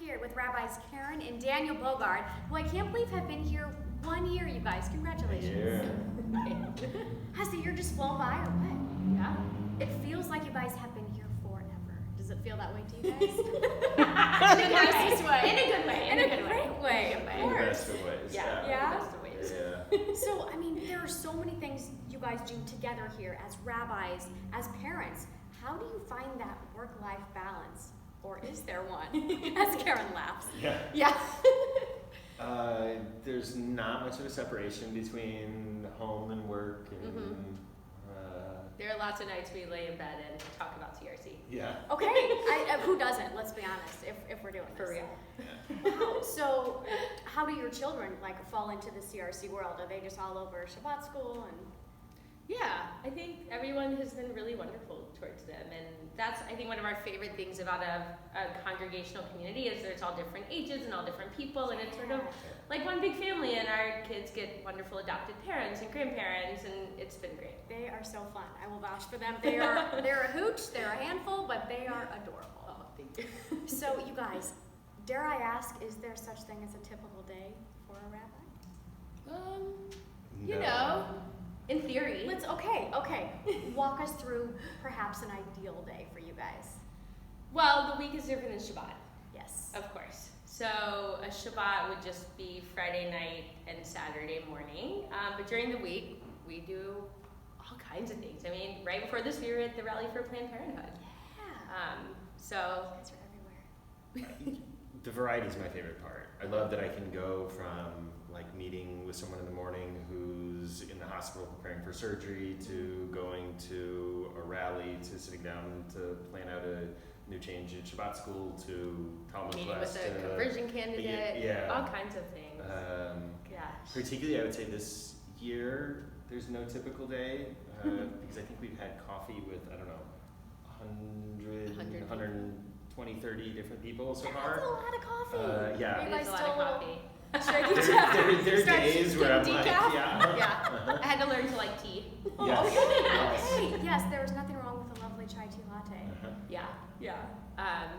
here with Rabbis Karen and Daniel Bogard, who I can't believe have been here 1 year, you guys. Congratulations. Has the year just flown by or what? Yeah. It feels like you guys have been here forever. Does it feel that way to you guys? In the nicest way. In a good way. In a great way, of In the course. best of ways. Yeah. Yeah? In the best of ways. Yeah. So, I mean, there are so many things you guys do together here as rabbis, as parents. How do you find that work-life balance? Or is there one? As Karen laughs. Yeah. Yeah. There's not much of a separation between home and work and There are lots of nights we lay in bed and talk about CRC. yeah. Okay, who doesn't? Let's be honest, if we're doing this. For real. Wow, so how do your children fall into the CRC world? Are they just all over Shabbat school and? Yeah, I think everyone has been really wonderful towards them, and that's, I think, one of our favorite things about a congregational community is there's all different ages and all different people, and it's sort of like one big family, and our kids get wonderful adopted parents and grandparents, and it's been great. They are so fun. I will vouch for them. They're a hoot, they're a handful, but they are adorable. Oh, thank you. So you guys, dare I ask, is there such thing as a typical day for a rabbi? You No. know, in theory. Okay. Walk us through perhaps an ideal day for you guys. Well, the week is different than Shabbat, Yes. of course. So a Shabbat would just be Friday night and Saturday morning. But during the week, we do all kinds of things. I mean, right before this, we were at the rally for Planned Parenthood. Yeah. So Kids are everywhere. The variety is my favorite part. I love that I can go from like meeting with someone in the morning who's in the hospital preparing for surgery to going to a rally to sitting down to plan out a new change in Shabbat school to Talmud meeting class with a to conversion candidate, yeah. all kinds of things. Gosh. Particularly, I would say this year there's no typical day because I think we've had coffee with, I don't know, 100 120, 30 different people so far. That's a lot of coffee. Yeah. Are you It guys is a lot still of coffee. Should I There, get there are Start days where I'm getting like, decaf? yeah. Yeah. I had to learn to like tea. Yes. Okay. Yes, there was nothing wrong with a lovely chai tea latte. Yeah.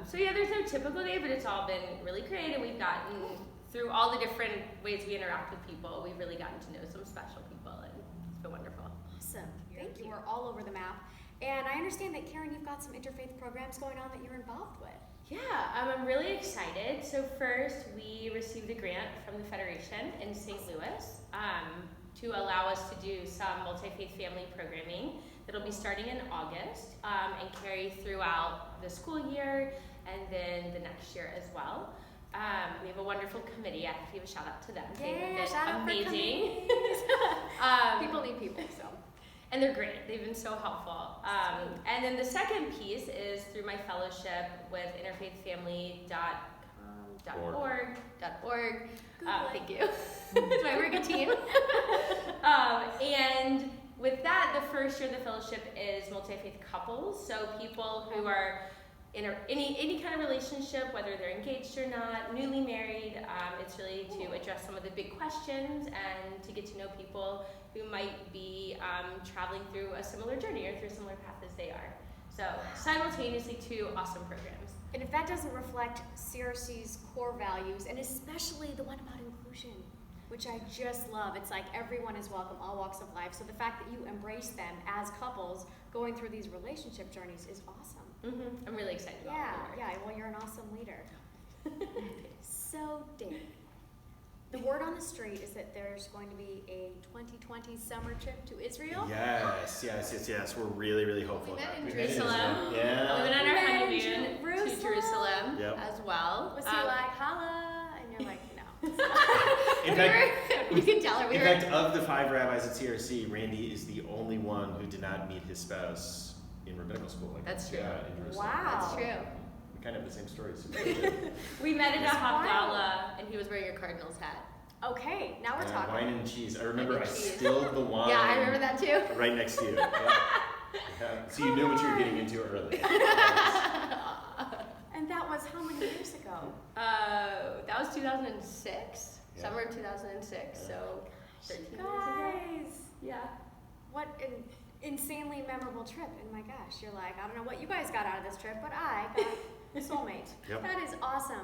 So yeah, there's no typical day, but it's all been really great, and we've gotten through all the different ways we interact with people. We've really gotten to know some special people, and it's been wonderful. Awesome. Thank you. We're all over the map. And I understand that, Karen, you've got some interfaith programs going on that you're involved with. Yeah, I'm really excited. So first, we received a grant from the Federation in St. Louis to allow us to do some multi-faith family programming that'll be starting in August and carry throughout the school year and then the next year as well. We have a wonderful committee. I have to give a shout out to them. They've been amazing. People need people, so. And they're great. They've been so helpful. And then the second piece is through my fellowship with interfaithfamily.org. Thank you. It's my working team. And with that, the first year of the fellowship is multi-faith couples. So people who are in any kind of relationship, whether they're engaged or not, newly married. It's really to address some of the big questions and to get to know people who might be traveling through a similar journey or through a similar path as they are. So simultaneously, two awesome programs. And if that doesn't reflect CRC's core values, and especially the one about inclusion, which I just love. It's like everyone is welcome, all walks of life. So the fact that you embrace them as couples going through these relationship journeys is awesome. Mm-hmm. I'm really excited about it. Yeah, well, you're an awesome leader. So, Dave, the word on the street is that there's going to be a 2020 summer trip to Israel. Yes. We're really hopeful. We met in We met Jerusalem. Yeah. We went on our Met in honeymoon to Jerusalem Yep. as well. Was he like, holla? And you're like, no. In fact, you can tell her we in were. fact, of the 5 rabbis at CRC, Randy is the only one who did not meet his spouse in rabbinical school. Like, That's true. Yeah, in Jerusalem. Wow. That's true. We kind of have the same stories. We met at a That's wild. Havdalah, and he was wearing a Cardinals hat. Okay, now we're talking. Wine and cheese. I remember Wine I and cheese. spilled the wine. Yeah, I remember that too. Right next to you. Yeah. So you knew what you were getting into early. And that was how many years ago? That was 2006, Yeah. summer of 2006. So 13 years ago. Guys, Yeah. what? And insanely memorable trip. And my gosh, you're like, I don't know what you guys got out of this trip, but I got a soulmate. Yep. That is awesome.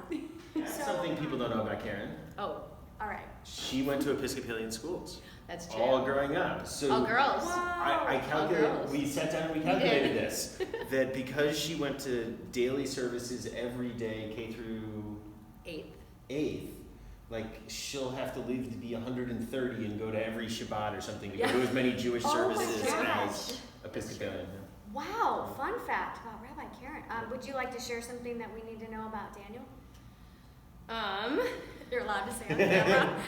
That's So- something people don't know about Karen. Oh, All right. She went to Episcopalian schools that's true. all growing up. So All girls. I Whoa. calculated, girls. we sat down and we calculated this, that because she went to daily services every day, K through 8th, like she'll have to live to be 130 and go to every Shabbat or something to go to as many Jewish Oh my services gosh. as Episcopalian. Wow, fun fact about Rabbi Karen. Would you like to share something that we need to know about Daniel? You're allowed to say on camera.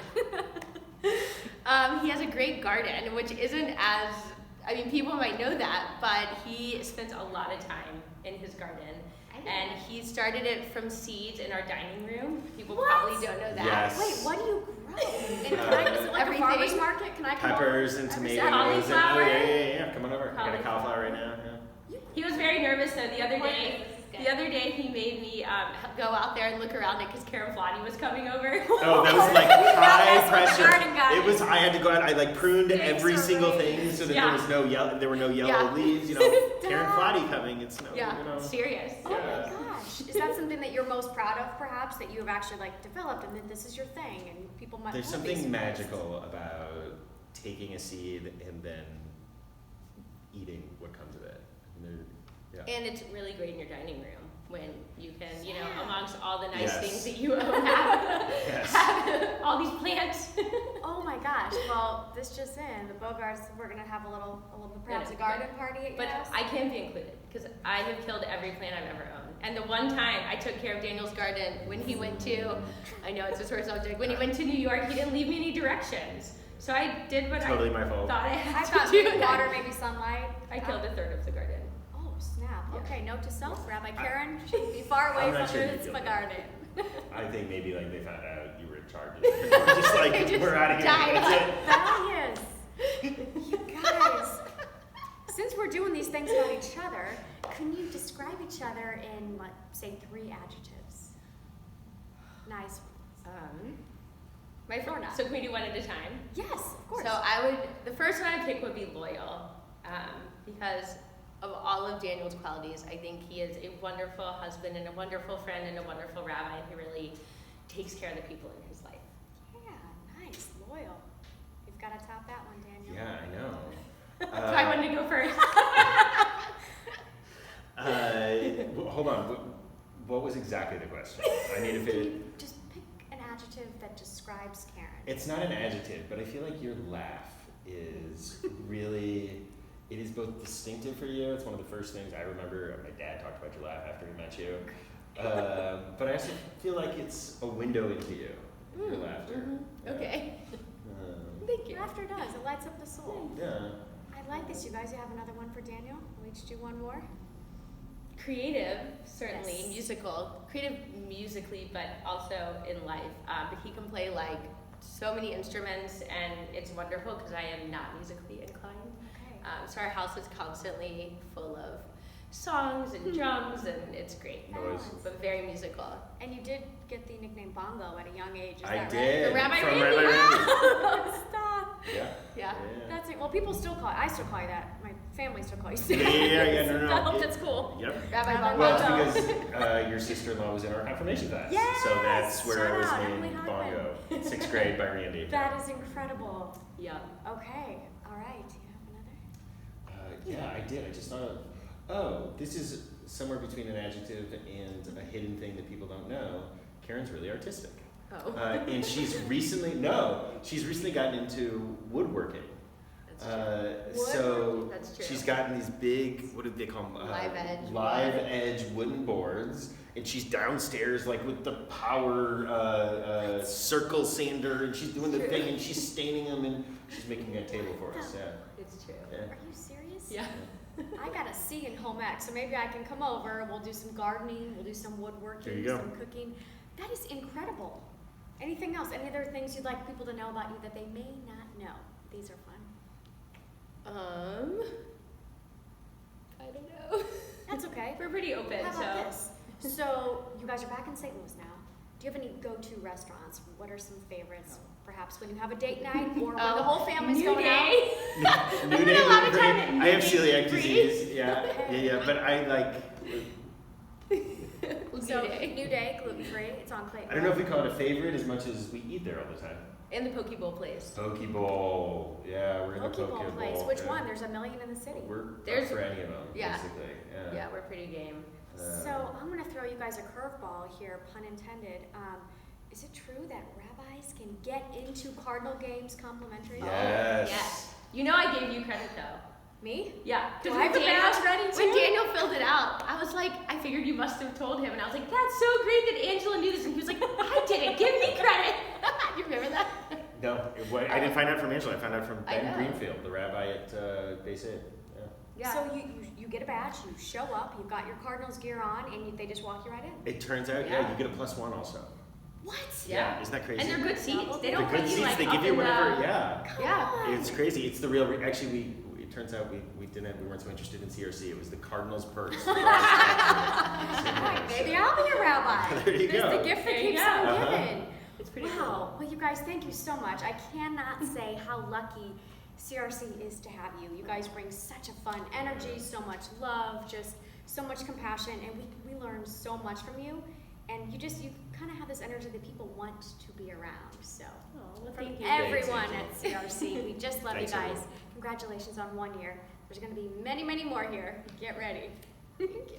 He has a great garden, which isn't as, I mean, people might know that, but he spends a lot of time in his garden. And he started it from seeds in our dining room. People What? probably don't know that. Yes. Wait, what do you grow? And can I, is it like Everything. a farmer's market? Can I come Peppers over and every tomatoes. Saturday? And, Cauliflower. yeah. Come on over. I got a Cauliflower. cauliflower right now. Yeah. He was very nervous though the other day. The other day he made me go out there and look around it because Karen Flotty was coming over. Oh, that was like We got high this with the pressure. garden guy. It was. I had to go out. I like pruned Thanks every for single raising. thing so that Yeah. there were no yellow Yeah. leaves. You know, Stop. Karen Flotty coming. It's no. Yeah, You know. serious. Oh Yeah. my gosh. Is that something that you're most proud of, perhaps, that you have actually like developed and that this is your thing and people might There's love these something things? magical about taking a seed and then eating what comes of it. Yeah. And it's really great in your dining room when you can, you know, Yeah. amongst all the nice Yes. things that you have, Yes. have all these plants. Oh my gosh. Well, this just in, the Bogards, we're gonna have a little perhaps a garden party at your But house. I can't be included because I have killed every plant I've ever owned. And the one time I took care of Daniel's garden when he went to, I know it's a sore subject, when he went to New York, he didn't leave me any directions. So I did what Totally I my fault. thought I I had thought to do. maybe water, maybe sunlight. I killed a third of the garden. Oh snap. Yeah. Okay, note to self, Rabbi Karen should be far away I'm not from sure you this killed it. garden. I think maybe like they found out you were in charge of it. We're just like, They just we're out of here. died. That's it. That is. You guys, since we're doing these things about each other, can you describe each other in, like, say, 3 adjectives? Nice. Or not. So can we do one at a time? Yes, of course. So the first one I pick would be loyal, because of all of Daniel's qualities, I think he is a wonderful husband and a wonderful friend and a wonderful rabbi, and he really takes care of the people in his life. Yeah, nice, loyal. You've got to top that one, Daniel. Yeah, I know. So I wanted to go first. Hold on. What was exactly the question? I need to Can fit. you just pick an adjective that describes Karen? It's not an adjective, but I feel like your laugh is really. It is both distinctive for you. It's one of the first things I remember. My dad talked about your laugh after he met you. But I also feel like it's a window into you. Your laughter. Yeah. Okay. Um, Thank you. Laughter does. It lights up the soul. yeah. I like this, you guys. You have another one for Daniel? We'll each do one more. Creative, certainly, Yes. musical. Creative musically, but also in life. But he can play like so many instruments, and it's wonderful because I am not musically inclined. Okay. So our house is constantly full of songs and drums, and it's great. Noise. But very musical. And you did get the nickname Bongo at a young age, is I that did. The Rabbi From Randy. Rabbi Randy. right? Stop. Yeah. Yeah. That's it. Well, people still call I still call you that. My family still calls you Yeah, no. I hope that's cool. Yep. Rabbi Rabbi Bongo. Well, it's because your sister-in-law was in our confirmation class. Yes! So that's where Shout I was out, Emily named Hochman. Bongo. 6th grade by Randy. That is incredible. Yeah. Okay. All right. Do you have another? Yeah, I did. I just thought of, oh, this is somewhere between an adjective and a hidden thing that people don't know. Karen's really artistic. Oh. And she's recently gotten into woodworking. So That's true. she's gotten these big, what do they call them? Live edge wooden boards. And she's downstairs like with the power circle sander, and she's doing the thing, and she's staining them, and she's making a table for us. Yeah. It's true. Yeah. Are you serious? Yeah. I got a C in home ec, so maybe I can come over. We'll do some gardening. We'll do some woodworking. There you go. Some cooking. That is incredible. Anything else? Any other things you'd like people to know about you that they may not know? These are fun. I don't know. That's okay. We're pretty open, How so. about this? So you guys are back in St. Louis now. Do you have any go-to restaurants? What are some favorites? perhaps when you have a date night or when the whole family's New going out. day. New I'm day gonna allow the gluten-free. time at I have new day celiac gluten-free. disease. Yeah, but I like. So New day. new day, gluten free. It's on Clayton. I don't know if we call it a favorite as much as we eat there all the time. And the poke bowl place. Poke bowl. Yeah, we're in the Poke poke bowl place. bowl. Which yeah. one? There's a million in the city. We're There's- up for any of them, yeah. basically. Yeah, we're pretty game. So I'm gonna throw you guys a curveball here, pun intended. Is it true that rabbis can get into Cardinal games complimentary? Yes. Yes. You know I gave you credit though. Me? Yeah. Do Because I have a badge ready when too? Daniel filled it out, I was like, I figured you must have told him. And I was like, that's so great that Angela knew this. And he was like, I didn't. Give me credit. You remember that? No, I didn't find out from Angela. I found out from I Ben know. Greenfield, the rabbi at Bay Sid. Yeah. Yeah. So you get a badge, you show up, you've got your Cardinals gear on, and they just walk you right in. It turns out, Yeah. you get a +1 also. What? Yeah. Isn't that crazy? And they're good seats. They They're don't good put you seats. like They up give you in whatever. the, Yeah. Yeah. It's crazy. It's the real. Actually, it turns out we weren't so interested in CRC. It was the Cardinals perks. Maybe I'll be a rabbi. There you There's go. the gift that There you keeps go. on Uh-huh. giving. It's pretty Wow. Well, you guys, thank you so much. I cannot say how lucky CRC is to have you. You guys bring such a fun energy, so much love, just so much compassion, and we learn so much from you. And you kind of have this energy that people want to be around. So Oh, well, from thank you. everyone Thanks, at CRC, we just love Thanks, you guys. everyone. Congratulations on 1 year. There's going to be many, many more here. Get ready. Thank you.